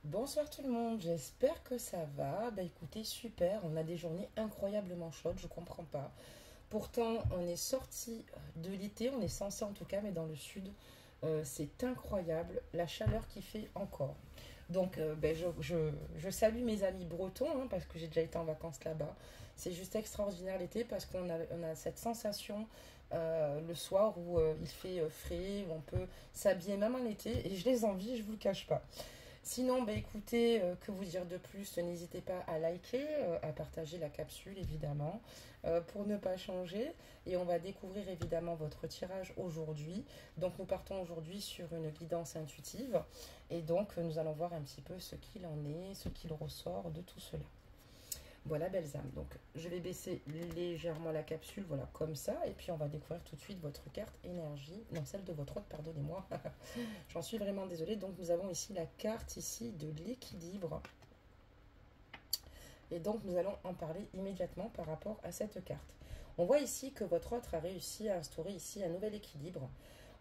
Bonsoir tout le monde, j'espère que ça va. Bah écoutez, super, on a des journées incroyablement chaudes, je comprends pas. Pourtant, on est sorti de l'été, on est censé en tout cas, mais dans le sud, c'est incroyable, la chaleur qui fait encore. Donc, je salue mes amis bretons, hein, parce que j'ai déjà été en vacances là-bas. C'est juste extraordinaire l'été parce qu'on a cette sensation le soir où il fait frais, où on peut s'habiller même en été, et je les envie, je vous le cache pas. Sinon, bah écoutez, que vous dire de plus? N'hésitez pas à liker, à partager la capsule évidemment, pour ne pas changer. Et on va découvrir évidemment votre tirage aujourd'hui. Donc nous partons aujourd'hui sur une guidance intuitive. Et donc nous allons voir un petit peu ce qu'il en est, ce qu'il ressort de tout cela. Voilà, belles âmes. Donc, je vais baisser légèrement la capsule, voilà, comme ça. Et puis, on va découvrir tout de suite votre carte énergie. Non, celle de votre hôte, pardonnez-moi. J'en suis vraiment désolée. Donc, nous avons ici la carte ici de l'équilibre. Et donc, nous allons en parler immédiatement par rapport à cette carte. On voit ici que votre hôte a réussi à instaurer ici un nouvel équilibre.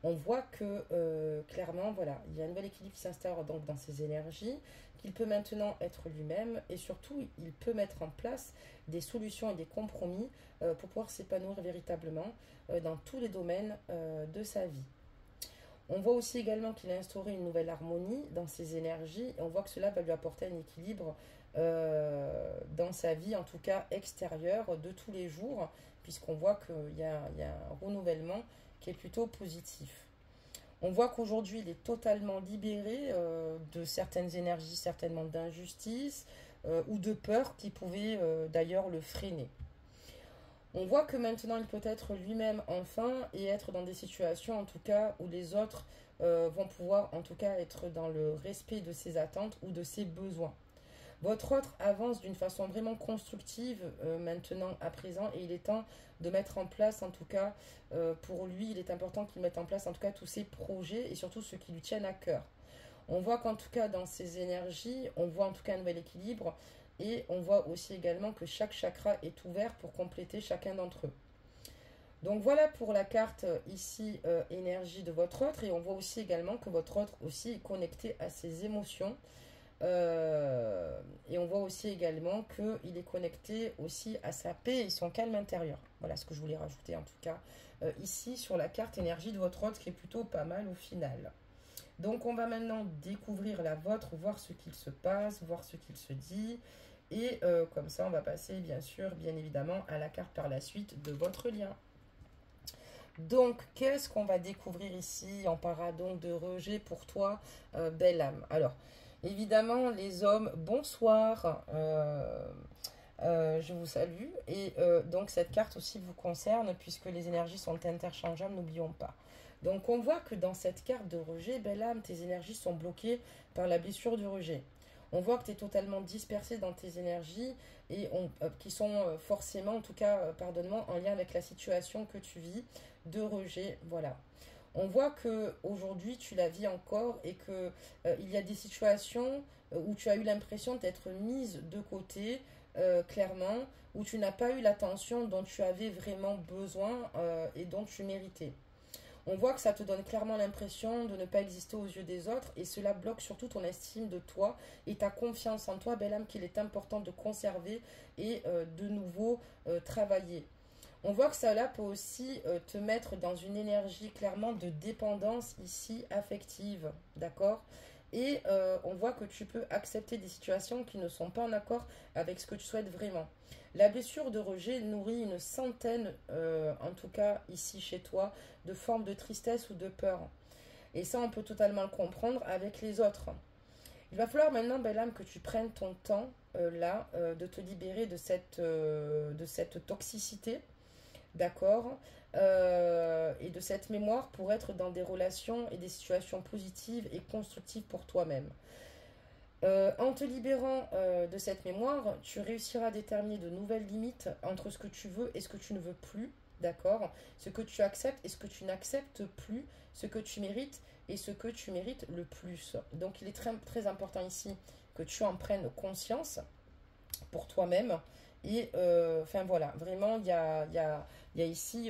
On voit que clairement, voilà, il y a un nouvel équilibre qui s'instaure donc dans ses énergies, qu'il peut maintenant être lui-même et surtout, il peut mettre en place des solutions et des compromis pour pouvoir s'épanouir véritablement dans tous les domaines de sa vie. On voit aussi également qu'il a instauré une nouvelle harmonie dans ses énergies et on voit que cela va lui apporter un équilibre dans sa vie, en tout cas extérieure, de tous les jours, puisqu'on voit qu'il y a un renouvellement qui est plutôt positif. On voit qu'aujourd'hui, il est totalement libéré de certaines énergies, certainement d'injustice ou de peur qui pouvaient d'ailleurs le freiner. On voit que maintenant il peut être lui-même enfin et être dans des situations en tout cas où les autres vont pouvoir en tout cas être dans le respect de ses attentes ou de ses besoins. Votre autre avance d'une façon vraiment constructive maintenant à présent et il est temps de mettre en place en tout cas pour lui il est important qu'il mette en place en tout cas tous ses projets et surtout ceux qui lui tiennent à cœur. On voit qu'en tout cas dans ses énergies, on voit en tout cas un nouvel équilibre et on voit aussi également que chaque chakra est ouvert pour compléter chacun d'entre eux. Donc voilà pour la carte ici énergie de votre autre et on voit aussi également que votre autre aussi est connecté à ses émotions. Et on voit aussi également qu'il est connecté aussi à sa paix et son calme intérieur. Voilà ce que je voulais rajouter en tout cas ici sur la carte énergie de votre autre qui est plutôt pas mal au final. Donc on va maintenant découvrir la vôtre, voir ce qu'il se passe, voir ce qu'il se dit. Et comme ça, on va passer bien sûr, bien évidemment, à la carte par la suite de votre lien. Donc, qu'est-ce qu'on va découvrir ici? On parlera donc de rejet pour toi, belle âme. Alors, évidemment, les hommes, bonsoir. Je vous salue. Et donc, cette carte aussi vous concerne puisque les énergies sont interchangeables, n'oublions pas. Donc, on voit que dans cette carte de rejet, belle âme, tes énergies sont bloquées par la blessure du rejet. On voit que tu es totalement dispersé dans tes énergies et qui sont forcément, en tout cas, pardonne-moi, en lien avec la situation que tu vis de rejet. Voilà. On voit que aujourd'hui tu la vis encore et que il y a des situations où tu as eu l'impression d'être mise de côté, clairement, où tu n'as pas eu l'attention dont tu avais vraiment besoin et dont tu méritais. On voit que ça te donne clairement l'impression de ne pas exister aux yeux des autres et cela bloque surtout ton estime de toi et ta confiance en toi, belle âme, qu'il est important de conserver et de nouveau travailler. On voit que cela peut aussi te mettre dans une énergie clairement de dépendance ici affective, d'accord? Et on voit que tu peux accepter des situations qui ne sont pas en accord avec ce que tu souhaites vraiment. La blessure de rejet nourrit une centaine, en tout cas ici chez toi, de formes de tristesse ou de peur. Et ça, on peut totalement le comprendre avec les autres. Il va falloir maintenant, belle âme, que tu prennes ton temps là de te libérer de cette toxicité, d'accord, et de cette mémoire pour être dans des relations et des situations positives et constructives pour toi-même. En te libérant de cette mémoire, tu réussiras à déterminer de nouvelles limites entre ce que tu veux et ce que tu ne veux plus, d'accord? Ce que tu acceptes et ce que tu n'acceptes plus, ce que tu mérites et ce que tu mérites le plus. Donc il est très, très important ici que tu en prennes conscience pour toi-même. Et enfin voilà, vraiment, il y Il y a ici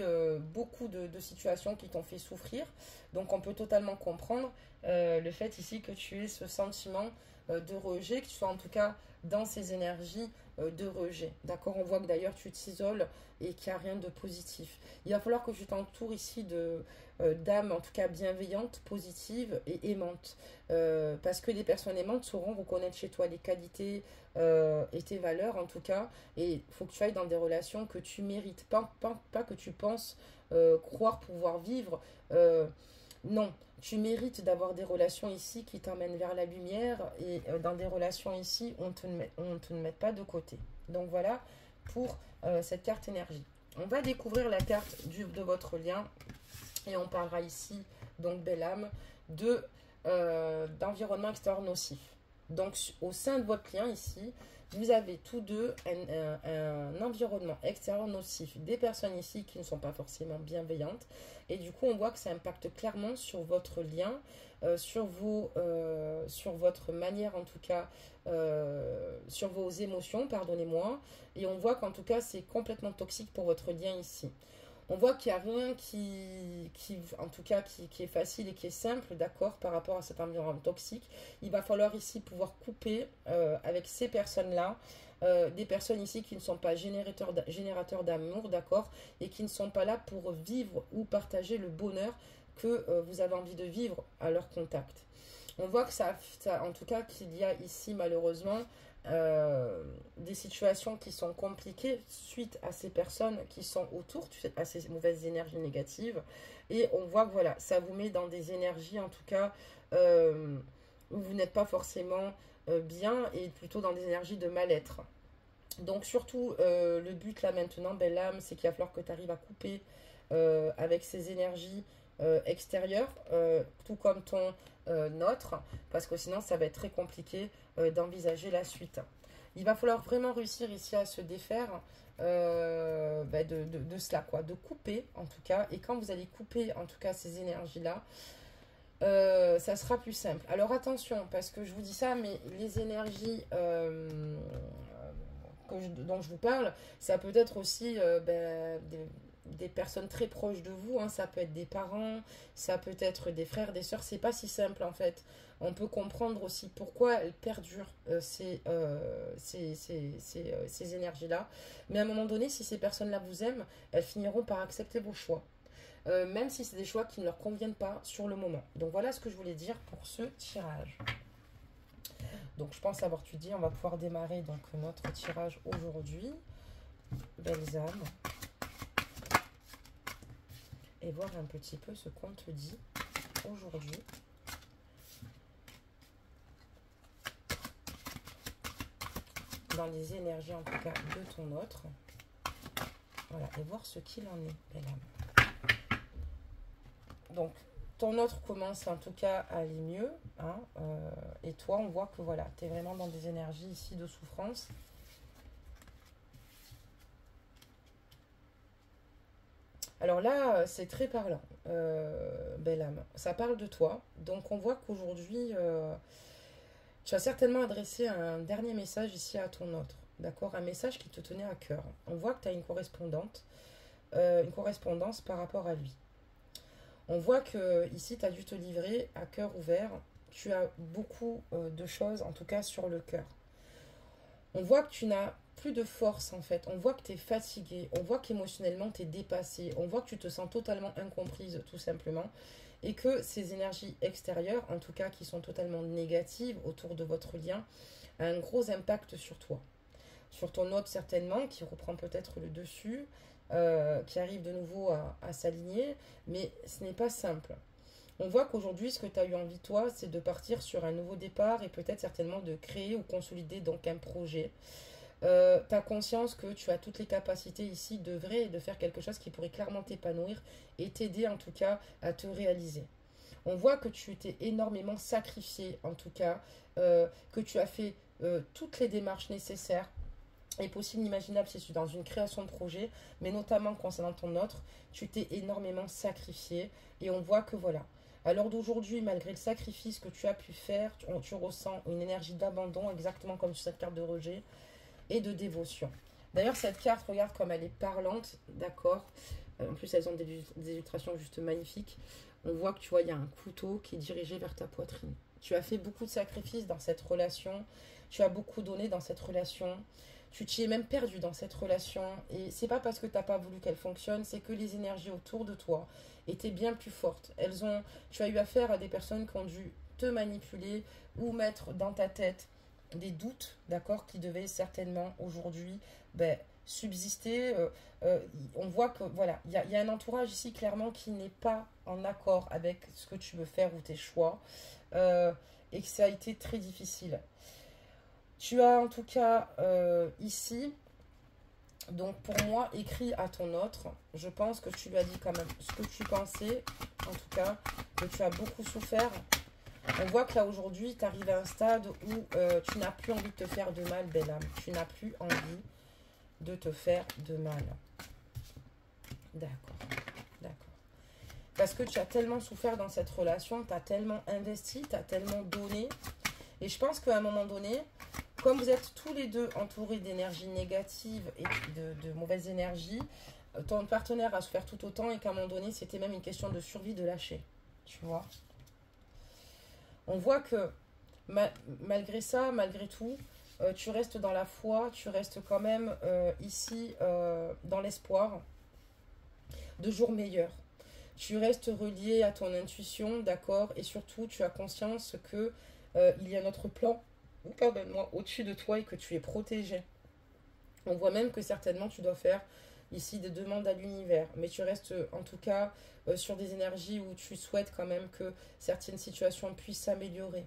beaucoup de situations qui t'ont fait souffrir. Donc on peut totalement comprendre le fait ici que tu aies ce sentiment de rejet, que tu sois en tout cas dans ces énergies de rejet. D'accord? On voit que d'ailleurs tu t'isoles et qu'il n'y a rien de positif. Il va falloir que tu t'entoures ici d'âmes en tout cas bienveillantes, positives et aimantes. Parce que les personnes aimantes sauront reconnaître chez toi les qualités et tes valeurs en tout cas. Et il faut que tu ailles dans des relations que tu mérites, pas que tu penses croire pouvoir vivre. Non, tu mérites d'avoir des relations ici qui t'emmènent vers la lumière et dans des relations ici, on ne te met pas de côté. Donc voilà pour cette carte énergie. On va découvrir la carte de votre lien et on parlera ici, donc belle âme, d'environnement extérieur nocif. Donc au sein de votre lien ici, vous avez tous deux un environnement extérieur nocif, des personnes ici qui ne sont pas forcément bienveillantes. Et du coup, on voit que ça impacte clairement sur votre lien, sur votre manière en tout cas, sur vos émotions, pardonnez-moi. Et on voit qu'en tout cas, c'est complètement toxique pour votre lien ici. On voit qu'il n'y a rien en tout cas, qui est facile et qui est simple, d'accord, par rapport à cet environnement toxique. Il va falloir ici pouvoir couper avec ces personnes-là, des personnes ici qui ne sont pas générateurs d'amour, d'accord, et qui ne sont pas là pour vivre ou partager le bonheur que vous avez envie de vivre à leur contact. On voit que en tout cas, qu'il y a ici malheureusement des situations qui sont compliquées suite à ces personnes qui sont autour, à ces mauvaises énergies négatives. Et on voit que voilà, ça vous met dans des énergies en tout cas où vous n'êtes pas forcément bien et plutôt dans des énergies de mal-être. Donc surtout le but là maintenant, belle âme, c'est qu'il va falloir que tu arrives à couper avec ces énergies extérieures, tout comme ton autre, parce que sinon ça va être très compliqué d'envisager la suite. Il va falloir vraiment réussir ici à se défaire de cela, quoi, de couper en tout cas. Et quand vous allez couper en tout cas ces énergies-là, ça sera plus simple. Alors attention, parce que je vous dis ça, mais les énergies dont je vous parle, ça peut être aussi des personnes très proches de vous, hein. Ça peut être des parents, ça peut être des frères, des sœurs, c'est pas si simple en fait. On peut comprendre aussi pourquoi elles perdurent ces énergies-là. Mais à un moment donné, si ces personnes-là vous aiment, elles finiront par accepter vos choix. Même si c'est des choix qui ne leur conviennent pas sur le moment. Donc voilà ce que je voulais dire pour ce tirage. Donc je pense avoir tout dit, on va pouvoir démarrer donc notre tirage aujourd'hui. Belles âmes. Et voir un petit peu ce qu'on te dit aujourd'hui. Dans les énergies en tout cas de ton autre. Voilà, et voir ce qu'il en est, belle âme. Donc, ton autre commence en tout cas à aller mieux. Hein, et toi, on voit que voilà, tu es vraiment dans des énergies ici de souffrance. Alors là, c'est très parlant, belle âme. Ça parle de toi. Donc, on voit qu'aujourd'hui, tu as certainement adressé un dernier message ici à ton autre. D'accord? Un message qui te tenait à cœur. On voit que tu as une correspondance par rapport à lui. On voit que ici, tu as dû te livrer à cœur ouvert. Tu as beaucoup de choses, en tout cas, sur le cœur. On voit que tu n'as plus de force, en fait. On voit que tu es fatigué. On voit qu'émotionnellement, tu es dépassé. On voit que tu te sens totalement incomprise, tout simplement. Et que ces énergies extérieures, en tout cas, qui sont totalement négatives autour de votre lien, ont un gros impact sur toi. Sur ton autre, certainement, qui reprend peut-être le dessus. Qui arrive de nouveau à s'aligner, mais ce n'est pas simple. On voit qu'aujourd'hui, ce que tu as eu envie, toi, c'est de partir sur un nouveau départ et peut-être certainement de créer ou consolider donc un projet. Tu as conscience que tu as toutes les capacités ici d'œuvrer et de faire quelque chose qui pourrait clairement t'épanouir et t'aider en tout cas à te réaliser. On voit que tu t'es énormément sacrifié, en tout cas, que tu as fait toutes les démarches nécessaires et possible, imaginable si tu es dans une création de projet, mais notamment concernant ton autre, tu t'es énormément sacrifié et on voit que voilà. À l'heure d'aujourd'hui, malgré le sacrifice que tu as pu faire, tu ressens une énergie d'abandon, exactement comme sur cette carte de rejet, et de dévotion. D'ailleurs, cette carte, regarde comme elle est parlante, d'accord. En plus, elles ont des illustrations juste magnifiques. On voit que tu vois, il y a un couteau qui est dirigé vers ta poitrine. Tu as fait beaucoup de sacrifices dans cette relation. Tu as beaucoup donné dans cette relation. Tu t'y es même perdu dans cette relation. Et c'est pas parce que tu n'as pas voulu qu'elle fonctionne, c'est que les énergies autour de toi étaient bien plus fortes. Tu as eu affaire à des personnes qui ont dû te manipuler ou mettre dans ta tête des doutes, d'accord, qui devaient certainement aujourd'hui ben, subsister. On voit que voilà, il y a un entourage ici clairement qui n'est pas en accord avec ce que tu veux faire ou tes choix, euh, et que ça a été très difficile. Tu as en tout cas ici, donc pour moi, écrit à ton autre, je pense que tu lui as dit quand même ce que tu pensais, en tout cas, que tu as beaucoup souffert. On voit que là aujourd'hui, tu arrives à un stade où tu n'as plus envie de te faire de mal, belle âme. Tu n'as plus envie de te faire de mal. D'accord, d'accord. Parce que tu as tellement souffert dans cette relation, tu as tellement investi, tu as tellement donné. Et je pense qu'à un moment donné, comme vous êtes tous les deux entourés d'énergie négative et de mauvaises énergies, ton partenaire a souffert tout autant et qu'à un moment donné, c'était même une question de survie de lâcher. Tu vois ? On voit que malgré ça, malgré tout, tu restes dans la foi, tu restes quand même ici dans l'espoir de jours meilleurs. Tu restes relié à ton intuition, d'accord, et surtout tu as conscience que il y a notre plan, pardonne-moi, au-dessus de toi et que tu es protégé. On voit même que certainement tu dois faire ici des demandes à l'univers, mais tu restes en tout cas sur des énergies où tu souhaites quand même que certaines situations puissent s'améliorer.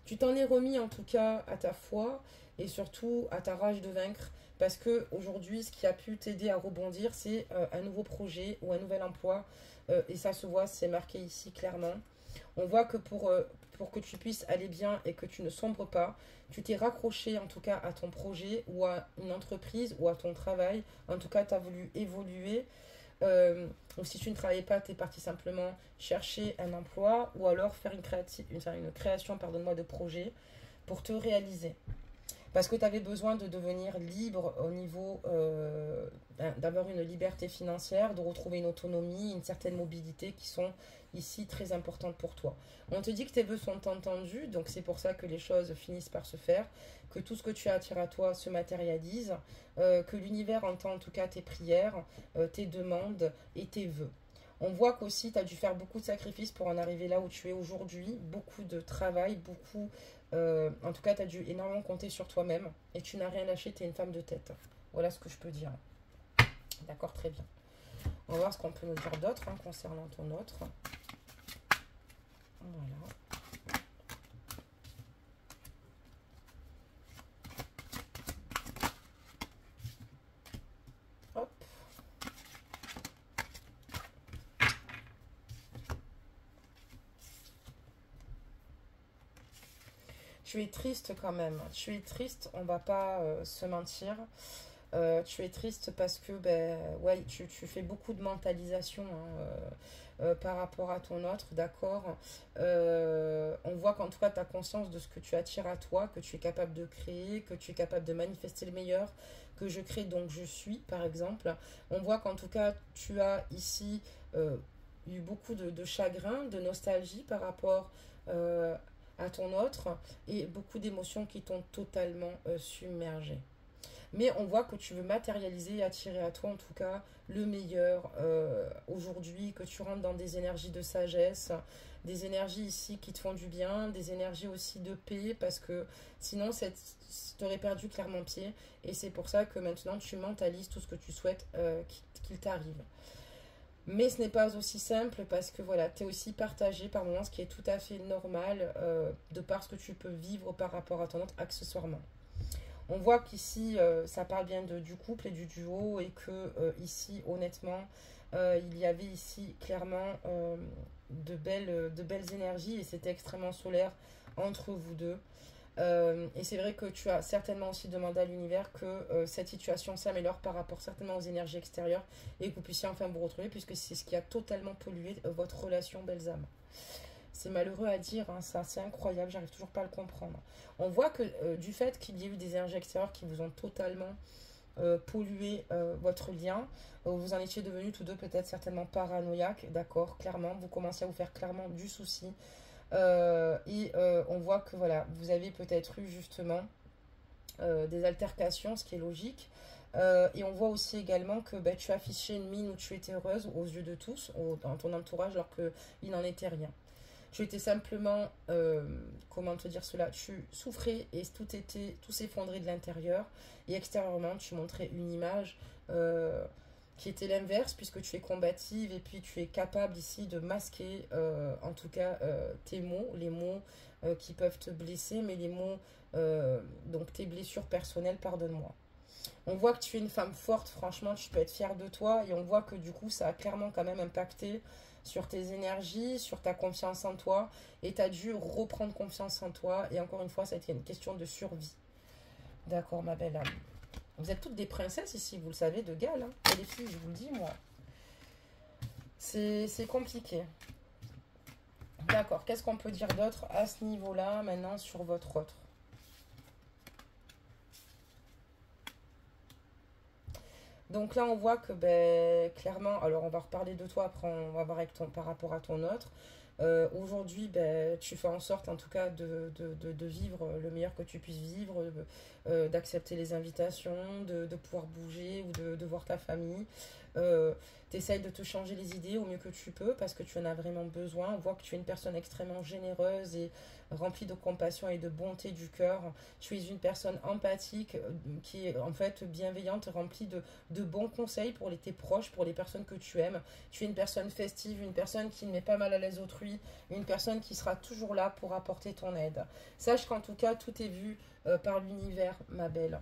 Tu t'en es remis en tout cas à ta foi et surtout à ta rage de vaincre, parce que aujourd'hui ce qui a pu t'aider à rebondir, c'est un nouveau projet ou un nouvel emploi, et ça se voit, c'est marqué ici clairement. On voit que pour que tu puisses aller bien et que tu ne sombres pas, tu t'es raccroché en tout cas à ton projet ou à une entreprise ou à ton travail. En tout cas, tu as voulu évoluer. Ou si tu ne travaillais pas, tu es parti simplement chercher un emploi ou alors faire une création pardonne-moi, de projet pour te réaliser. Parce que tu avais besoin de devenir libre au niveau d'avoir une liberté financière, de retrouver une autonomie, une certaine mobilité qui sont ici très importantes pour toi. On te dit que tes vœux sont entendus, donc c'est pour ça que les choses finissent par se faire, que tout ce que tu attires à toi se matérialise, que l'univers entend en tout cas tes prières, tes demandes et tes vœux. On voit qu'aussi tu as dû faire beaucoup de sacrifices pour en arriver là où tu es aujourd'hui, beaucoup de travail, beaucoup en tout cas, tu as dû énormément compter sur toi-même et tu n'as rien lâché, tu es une femme de tête. Voilà ce que je peux dire. D'accord, très bien. On va voir ce qu'on peut nous dire d'autre concernant ton autre. Voilà. Hop. Tu es triste quand même. Tu es triste, on va pas se mentir. Tu es triste parce que ouais, tu fais beaucoup de mentalisation par rapport à ton autre, d'accord. On voit qu'en tout cas tu as conscience de ce que tu attires à toi, que tu es capable de créer, que tu es capable de manifester le meilleur, que je crée donc je suis par exemple. On voit qu'en tout cas tu as ici eu beaucoup de chagrin, de nostalgie par rapport à ton autre et beaucoup d'émotions qui t'ont totalement submergé. Mais on voit que tu veux matérialiser et attirer à toi en tout cas le meilleur aujourd'hui, que tu rentres dans des énergies de sagesse, des énergies ici qui te font du bien, des énergies aussi de paix, parce que sinon tu aurais perdu clairement pied. Et c'est pour ça que maintenant tu mentalises tout ce que tu souhaites qu'il t'arrive. Mais ce n'est pas aussi simple parce que voilà, tu es aussi partagé par moments, ce qui est tout à fait normal de par ce que tu peux vivre par rapport à ton autre accessoirement. On voit qu'ici, ça parle bien du couple et du duo et que ici, honnêtement, il y avait ici clairement de belles énergies et c'était extrêmement solaire entre vous deux. Et c'est vrai que tu as certainement aussi demandé à l'univers que cette situation s'améliore par rapport certainement aux énergies extérieures et que vous puissiez enfin vous retrouver puisque c'est ce qui a totalement pollué votre relation, belles âmes. C'est malheureux à dire, hein, c'est assez incroyable, j'arrive toujours pas à le comprendre. On voit que du fait qu'il y ait eu des énergies extérieures qui vous ont totalement pollué votre lien. Vous en étiez devenus tous deux peut-être certainement paranoïaques, d'accord, clairement. Vous commencez à vous faire clairement du souci. On voit que voilà, vous avez peut-être eu justement des altercations, ce qui est logique. Et on voit aussi également que bah, tu affichais une mine où tu étais heureuse aux yeux de tous, dans ton entourage, alors qu'il n'en était rien. Tu étais simplement, comment te dire cela, tu souffrais et tout s'effondrait de l'intérieur. Et extérieurement, tu montrais une image qui était l'inverse, puisque tu es combative et puis tu es capable ici de masquer, en tout cas, tes mots, les mots qui peuvent te blesser, mais les mots, donc tes blessures personnelles, pardonne-moi. On voit que tu es une femme forte, franchement, tu peux être fière de toi. Et on voit que du coup, ça a clairement quand même impacté sur tes énergies, sur ta confiance en toi. Et tu as dû reprendre confiance en toi. Et encore une fois, ça a été une question de survie. D'accord, ma belle âme. Vous êtes toutes des princesses ici, vous le savez, de Galles. Hein. Et les filles, je vous le dis, moi. C'est compliqué. D'accord, qu'est-ce qu'on peut dire d'autre à ce niveau-là, maintenant, sur votre autre? Donc là, on voit que ben, clairement, alors on va reparler de toi, après on va voir avec par rapport à ton autre. Aujourd'hui, ben, tu fais en sorte en tout cas de vivre le meilleur que tu puisses vivre, d'accepter les invitations, de pouvoir bouger ou de voir ta famille. Tu essayes de te changer les idées au mieux que tu peux parce que tu en as vraiment besoin. On voit que tu es une personne extrêmement généreuse et remplie de compassion et de bonté du cœur. Tu es une personne empathique qui est en fait bienveillante, remplie de bons conseils pour tes proches, pour les personnes que tu aimes. Tu es une personne festive, une personne qui ne met pas mal à l'aise autrui, une personne qui sera toujours là pour apporter ton aide. Sache qu'en tout cas, tout est vu par l'univers, ma belle.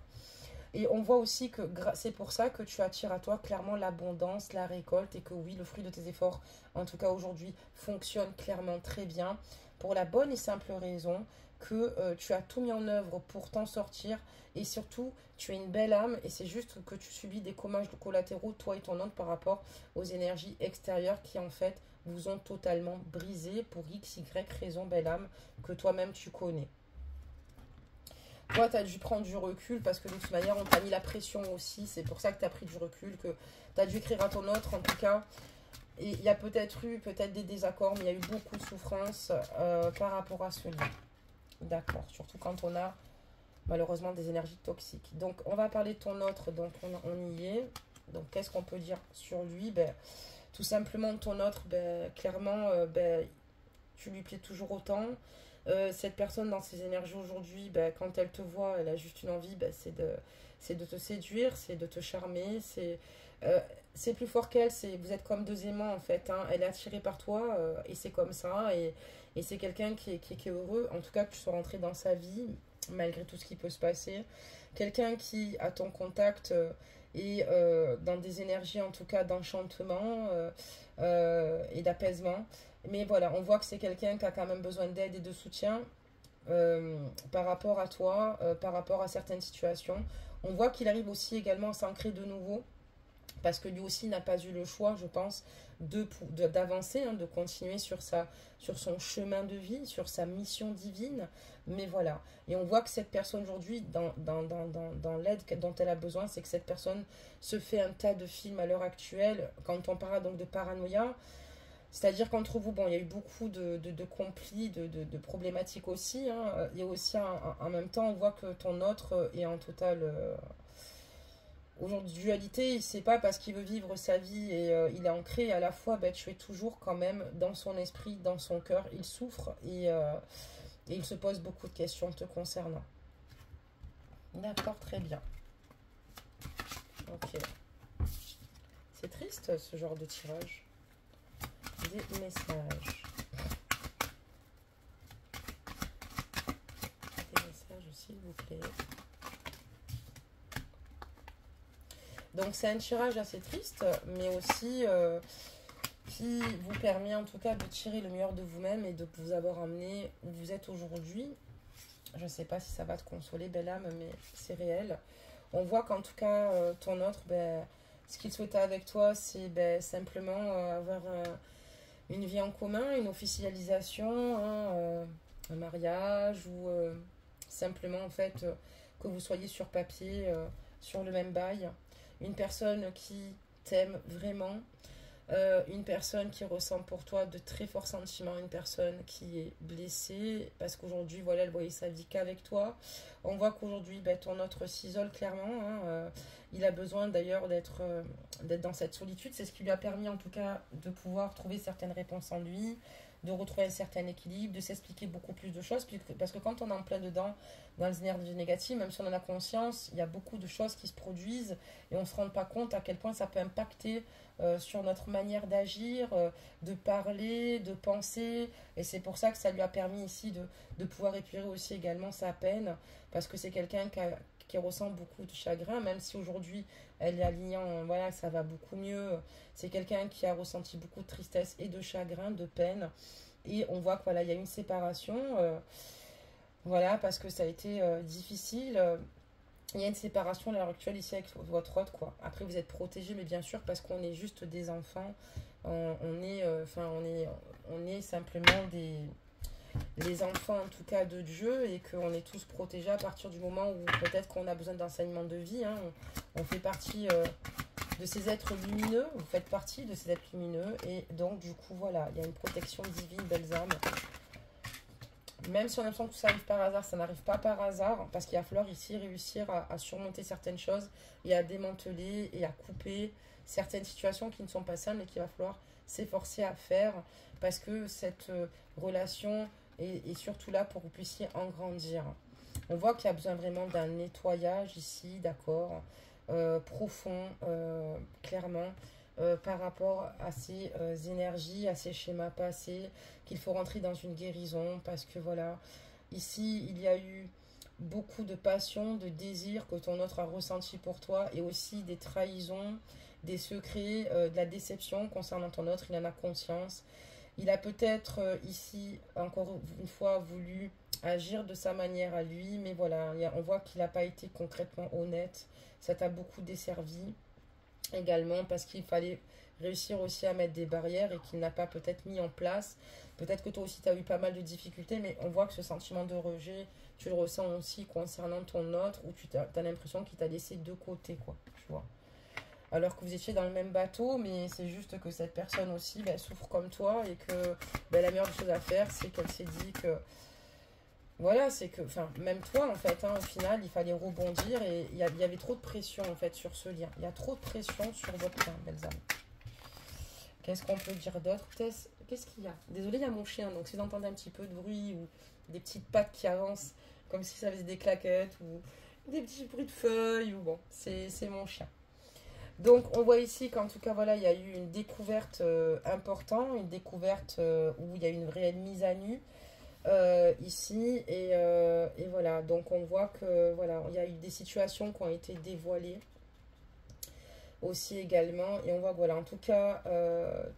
Et on voit aussi que c'est pour ça que tu attires à toi clairement l'abondance, la récolte et que oui, le fruit de tes efforts, en tout cas aujourd'hui, fonctionne clairement très bien pour la bonne et simple raison que tu as tout mis en œuvre pour t'en sortir et surtout tu es une belle âme et c'est juste que tu subis des dommages collatéraux, toi et ton autre, par rapport aux énergies extérieures qui en fait vous ont totalement brisé pour x, y raison, belle âme, que toi-même tu connais. Toi, tu as dû prendre du recul parce que de toute manière, on t'a mis la pression aussi. C'est pour ça que tu as pris du recul, que tu as dû écrire à ton autre en tout cas. Et il y a peut-être eu des désaccords, mais il y a eu beaucoup de souffrance par rapport à ce lien. D'accord, surtout quand on a malheureusement des énergies toxiques. Donc, on va parler de ton autre, donc on y est. Donc, qu'est-ce qu'on peut dire sur lui? Ben, tout simplement, ton autre, ben, clairement, ben, tu lui plais toujours autant. Cette personne dans ses énergies aujourd'hui, bah, quand elle te voit, elle a juste une envie, bah, c'est de te séduire, c'est de te charmer, c'est plus fort qu'elle, vous êtes comme deux aimants en fait, hein. Elle est attirée par toi et c'est comme ça, et c'est quelqu'un qui est heureux, en tout cas que tu sois rentré dans sa vie, malgré tout ce qui peut se passer. Quelqu'un qui, à ton contact, est dans des énergies en tout cas d'enchantement et d'apaisement. Mais voilà, on voit que c'est quelqu'un qui a quand même besoin d'aide et de soutien par rapport à toi, par rapport à certaines situations. On voit qu'il arrive aussi également à s'ancrer de nouveau, parce que lui aussi n'a pas eu le choix, je pense, d'avancer, hein, de continuer sur son chemin de vie, sur sa mission divine. Mais voilà. Et on voit que cette personne aujourd'hui, dans l'aide dont elle a besoin, c'est que cette personne se fait un tas de films à l'heure actuelle. Quand on parle donc de paranoïa, c'est-à-dire qu'entre vous, bon, il y a eu beaucoup de conflits, de problématiques aussi. Hein. Il y a aussi, en même temps, on voit que ton autre est en total aujourd'hui dualité. Il ne sait pas parce qu'il veut vivre sa vie et il est ancré. Et à la fois, ben, tu es toujours quand même dans son esprit, dans son cœur. Il souffre et il se pose beaucoup de questions te concernant. D'accord, très bien. Ok. C'est triste ce genre de tirage. Des messages. Des messages, s'il vous plaît. Donc c'est un tirage assez triste, mais aussi qui vous permet en tout cas de tirer le meilleur de vous-même et de vous avoir amené où vous êtes aujourd'hui. Je ne sais pas si ça va te consoler, belle âme, mais c'est réel. On voit qu'en tout cas, ton autre, ben, ce qu'il souhaitait avec toi, c'est ben, simplement avoir une vie en commun, une officialisation, hein, un mariage ou simplement en fait que vous soyez sur papier sur le même bail, une personne qui t'aime vraiment, une personne qui ressent pour toi de très forts sentiments, une personne qui est blessée parce qu'aujourd'hui, voilà, elle voyait sa vie qu'avec toi. On voit qu'aujourd'hui, ben, ton autre s'isole clairement. Hein, il a besoin d'ailleurs d'être dans cette solitude. C'est ce qui lui a permis en tout cas de pouvoir trouver certaines réponses en lui, de retrouver un certain équilibre, de s'expliquer beaucoup plus de choses. Parce que quand on est en plein dedans, dans les énergies négatives, même si on en a conscience, il y a beaucoup de choses qui se produisent et on ne se rend pas compte à quel point ça peut impacter sur notre manière d'agir, de parler, de penser. Et c'est pour ça que ça lui a permis ici de pouvoir épurer aussi également sa peine, parce que c'est quelqu'un qui ressent beaucoup de chagrin, même si aujourd'hui elle est alignée, voilà, ça va beaucoup mieux. C'est quelqu'un qui a ressenti beaucoup de tristesse et de chagrin, de peine. Et on voit que voilà, il y a une séparation, voilà, parce que ça a été difficile. Il y a une séparation à l'heure actuelle ici avec votre autre, quoi. Après, vous êtes protégés, mais bien sûr, parce qu'on est juste des enfants. On est simplement les enfants, en tout cas, de Dieu, et qu'on est tous protégés à partir du moment où peut-être qu'on a besoin d'enseignement de vie. Hein. On fait partie de ces êtres lumineux, vous faites partie de ces êtres lumineux, et donc, du coup, voilà, il y a une protection divine, belles âmes. Même si on a l'impression que tout ça arrive par hasard, ça n'arrive pas par hasard, parce qu'il va falloir ici réussir à surmonter certaines choses et à démanteler et à couper certaines situations qui ne sont pas saines, mais qu'il va falloir s'efforcer à faire, parce que cette relation est surtout là pour que vous puissiez en grandir. On voit qu'il y a besoin vraiment d'un nettoyage ici, d'accord, profond, clairement. Par rapport à ces énergies, à ces schémas passés, qu'il faut rentrer dans une guérison parce que voilà, ici il y a eu beaucoup de passion, de désir que ton autre a ressenti pour toi et aussi des trahisons, des secrets, de la déception concernant ton autre, il en a conscience. Il a peut-être ici, encore une fois, voulu agir de sa manière à lui, mais voilà, on voit qu'il n'a pas été concrètement honnête, ça t'a beaucoup desservi également parce qu'il fallait réussir aussi à mettre des barrières et qu'il n'a pas peut-être mis en place. Peut-être que toi aussi tu as eu pas mal de difficultés, mais on voit que ce sentiment de rejet, tu le ressens aussi concernant ton autre, où tu as l'impression qu'il t'a laissé de côté, quoi, tu vois. Alors que vous étiez dans le même bateau, mais c'est juste que cette personne aussi ben, souffre comme toi et que ben, la meilleure des choses à faire, c'est qu'elle s'est dit que voilà, c'est que, enfin, même toi, en fait, hein, au final, il fallait rebondir et il y avait trop de pression, en fait, sur ce lien. Il y a trop de pression sur votre lien, belles âmes. Qu'est-ce qu'on peut dire d'autre? Qu'est-ce qu'il y a? Désolée, il y a mon chien, donc si vous entendez un petit peu de bruit ou des petites pattes qui avancent, comme si ça faisait des claquettes ou des petits bruits de feuilles, ou bon, c'est mon chien. Donc, on voit ici qu'en tout cas, voilà, il y a eu une découverte importante, une découverte où il y a eu une réelle mise à nu. Ici et voilà, donc on voit que voilà, il y a eu des situations qui ont été dévoilées aussi également et on voit que voilà, en tout cas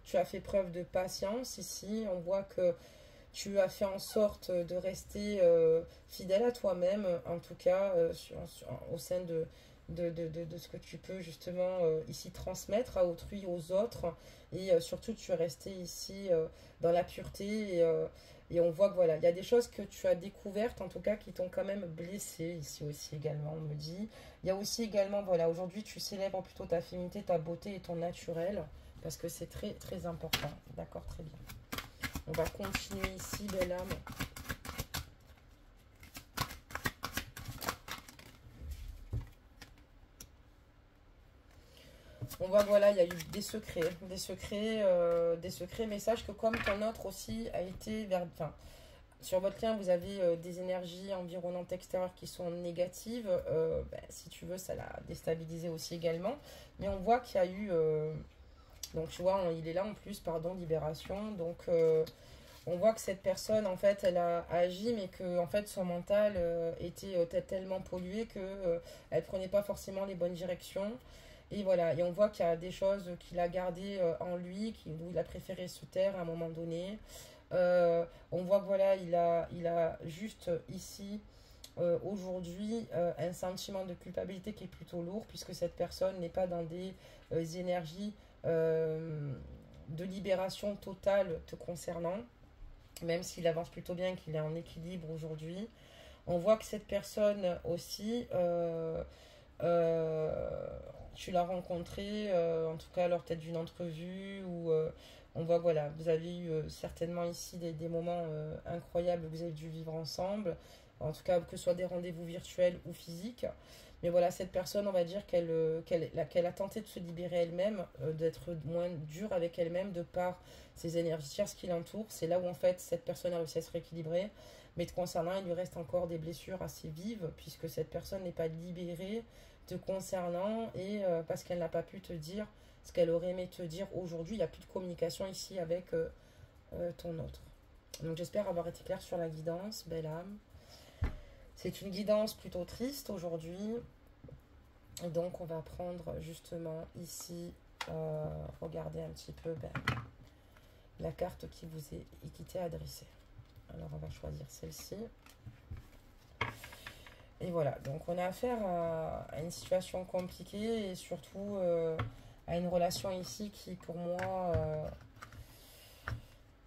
tu as fait preuve de patience ici, on voit que tu as fait en sorte de rester fidèle à toi-même, en tout cas au sein de ce que tu peux justement ici transmettre à autrui, aux autres et surtout tu es resté ici dans la pureté et on voit que voilà, il y a des choses que tu as découvertes, en tout cas, qui t'ont quand même blessé ici aussi également, on me dit. Il y a aussi également, voilà, aujourd'hui, tu célèbres plutôt ta féminité, ta beauté et ton naturel, parce que c'est très, très important. D'accord, très bien. On va continuer ici, belle âme. On voit, voilà, il y a eu des secrets messages que comme ton autre aussi a été vers... Enfin, sur votre lien, vous avez des énergies environnantes extérieures qui sont négatives. Ben, si tu veux, ça l'a déstabilisé aussi également. Mais on voit qu'il y a eu... donc, tu vois, il est là en plus, pardon, libération. Donc, on voit que cette personne, en fait, elle a agi, mais que, en fait, son mental était tellement pollué que elle prenait pas forcément les bonnes directions. Et voilà, et on voit qu'il y a des choses qu'il a gardées en lui, où il a préféré se taire à un moment donné. On voit que voilà, il a juste ici, aujourd'hui, un sentiment de culpabilité qui est plutôt lourd, puisque cette personne n'est pas dans des énergies de libération totale te concernant, même s'il avance plutôt bien, qu'il est en équilibre aujourd'hui. On voit que cette personne aussi... Tu l'as rencontré, en tout cas lors peut-être d'une entrevue, ou on voit, voilà, vous avez eu certainement ici des moments incroyables que vous avez dû vivre ensemble, en tout cas que ce soit des rendez-vous virtuels ou physiques. Mais voilà, cette personne, on va dire qu'elle a tenté de se libérer elle-même, d'être moins dure avec elle-même de par ses énergies tierces qui l'entourent. C'est là où en fait cette personne a réussi à se rééquilibrer. Mais te concernant, il lui reste encore des blessures assez vives, puisque cette personne n'est pas libérée te concernant, et parce qu'elle n'a pas pu te dire ce qu'elle aurait aimé te dire aujourd'hui. Il n'y a plus de communication ici avec ton autre. Donc j'espère avoir été claire sur la guidance, belle âme. C'est une guidance plutôt triste aujourd'hui. Et donc on va prendre justement ici, regardez un petit peu la carte qui vous est et qui t'est adressée. Alors on va choisir celle-ci. Et voilà, donc on a affaire à une situation compliquée, et surtout à une relation ici qui pour moi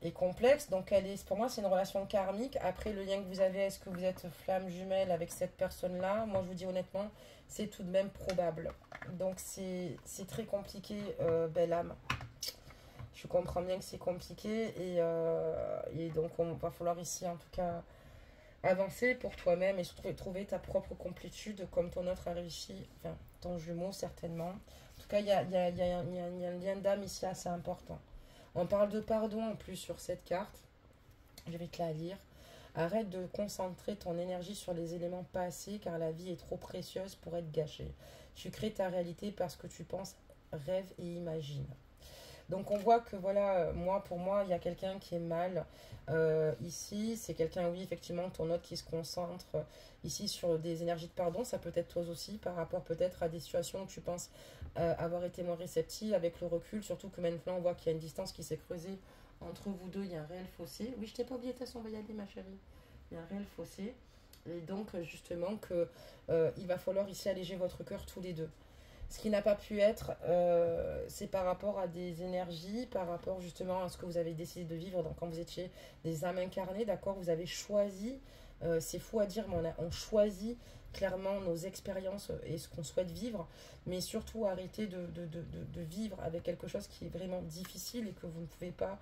est complexe. Donc pour moi c'est une relation karmique. Après, le lien que vous avez, est-ce que vous êtes flamme jumelle avec cette personne-là? Moi je vous dis honnêtement, c'est tout de même probable. Donc c'est très compliqué, belle âme. Je comprends bien que c'est compliqué, et donc on va falloir ici en tout cas avancer pour toi-même et surtout trouver ta propre complétude comme ton autre a réussi, enfin ton jumeau certainement. En tout cas, il y a un lien d'âme ici assez important. On parle de pardon en plus sur cette carte. Je vais te la lire. Arrête de concentrer ton énergie sur les éléments passés, car la vie est trop précieuse pour être gâchée. Tu crées ta réalité parce que tu penses, rêves et imagines. Donc on voit que voilà, pour moi, il y a quelqu'un qui est mal ici. C'est quelqu'un, oui, effectivement, ton autre qui se concentre ici sur des énergies de pardon. Ça peut être toi aussi par rapport peut-être à des situations où tu penses avoir été moins réceptive avec le recul. Surtout que maintenant, on voit qu'il y a une distance qui s'est creusée entre vous deux. Il y a un réel fossé. Oui, je t'ai pas oublié, de toute façon, on va y aller, ma chérie. Il y a un réel fossé. Et donc, justement, il va falloir ici alléger votre cœur tous les deux. Ce qui n'a pas pu être, c'est par rapport à des énergies, par rapport justement à ce que vous avez décidé de vivre. Donc, quand vous étiez des âmes incarnées, d'accord, vous avez choisi, c'est fou à dire, mais on choisit clairement nos expériences et ce qu'on souhaite vivre, mais surtout arrêter de vivre avec quelque chose qui est vraiment difficile et que vous ne pouvez pas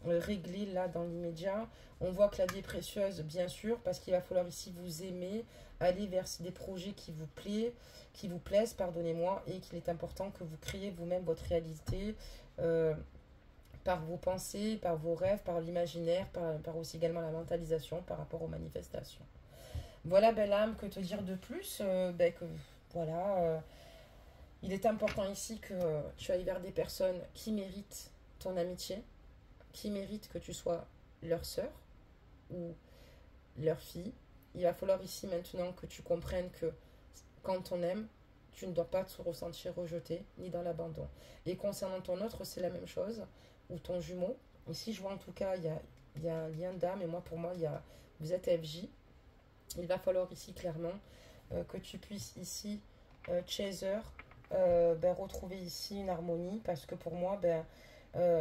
régler là dans l'immédiat. On voit que la vie est précieuse, bien sûr, parce qu'il va falloir ici vous aimer, aller vers des projets qui vous plaisent, pardonnez-moi, et qu'il est important que vous créez vous-même votre réalité par vos pensées, par vos rêves, par l'imaginaire, par aussi également la mentalisation par rapport aux manifestations. Voilà, belle âme, que te dire de plus, voilà, il est important ici que tu ailles vers des personnes qui méritent ton amitié, qui méritent que tu sois leur sœur ou leur fille. Il va falloir ici maintenant que tu comprennes que quand on aime, tu ne dois pas te ressentir rejeté ni dans l'abandon. Et concernant ton autre, c'est la même chose, ou ton jumeau. Ici, je vois en tout cas, il y a un lien d'âme, et moi, pour moi, vous êtes FJ. Il va falloir ici clairement que tu puisses ici, Chaser, retrouver ici une harmonie, parce que pour moi,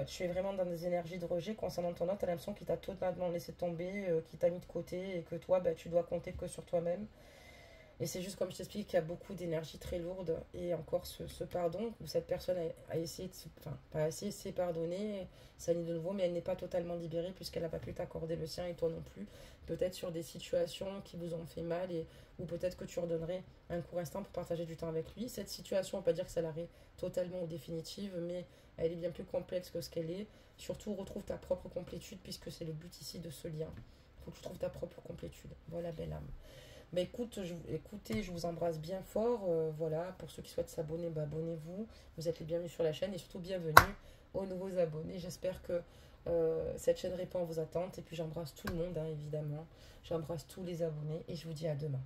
tu es vraiment dans des énergies de rejet concernant ton autre. Tu as l'impression qu'il t'a totalement laissé tomber, qu'il t'a mis de côté, et que toi, tu dois compter que sur toi-même. Et c'est juste comme je t'explique qu'il y a beaucoup d'énergie très lourde, et encore ce pardon où cette personne a essayé pas essayé de se pardonner, ça n'est de nouveau, mais elle n'est pas totalement libérée puisqu'elle n'a pas pu t'accorder le sien et toi non plus. Peut-être sur des situations qui vous ont fait mal, ou peut-être que tu redonnerais un court instant pour partager du temps avec lui. Cette situation, on ne peut pas dire que ça l'arrête totalement ou définitive, mais elle est bien plus complexe que ce qu'elle est. Surtout, retrouve ta propre complétude puisque c'est le but ici de ce lien. Il faut que tu trouves ta propre complétude. Voilà, belle âme. Écoutez, je vous embrasse bien fort. Voilà, pour ceux qui souhaitent s'abonner, abonnez-vous. Vous êtes les bienvenus sur la chaîne, et surtout bienvenue aux nouveaux abonnés. J'espère que cette chaîne répond à vos attentes. Et puis j'embrasse tout le monde, hein, évidemment. J'embrasse tous les abonnés et je vous dis à demain.